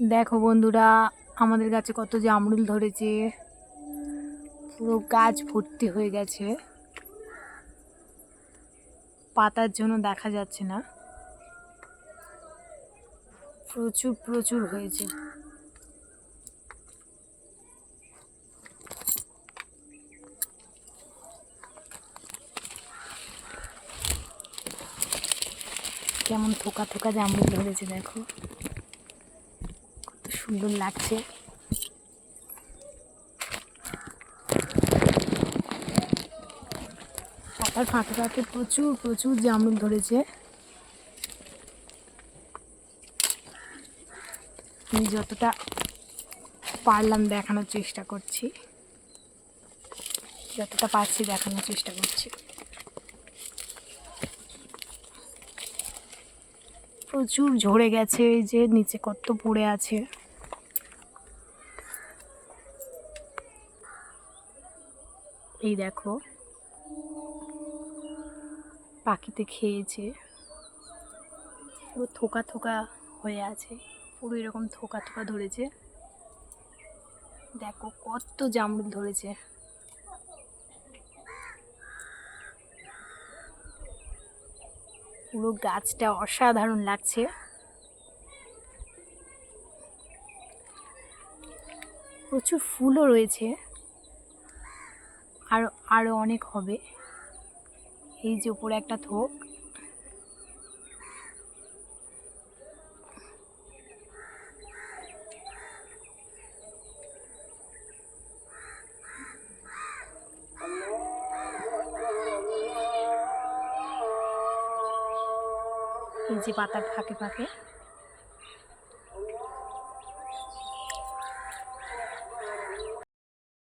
দেখো বন্ধুরা, আমাদের গাছে কত জামরুল ধরেছে। পুরো গাছ ভর্তি হয়ে গেছে, পাতার জন্য দেখা যাচ্ছে না। প্রচুর প্রচুর হয়েছে। কেমন থোকা থোকা জামরুল ধরেছে, দেখো কত সুন্দর লাগছে। পাতার ফাঁকে ফাঁকে প্রচুর প্রচুর জামরুল ধরেছে। আমি যতটা পারলাম দেখানোর চেষ্টা করছি, যতটা পারছি দেখানোর চেষ্টা করছি। প্রচুর ঝরে গেছে, এই যে নিচে কত পড়ে আছে। এই দেখো, পাখিতে খেয়েছে। পুরো থোকা থোকা হয়ে আছে, পুরো এরকম থোকা থোকা ধরেছে। দেখো কত জামরুল ধরেছে। পুরো গাছটা অসাধারণ লাগছে। প্রচুর ফুলও রয়েছে, আর আরো অনেক হবে। এই যে উপরে একটা থোক, এই যে পাতার ফাঁকে ফাঁকে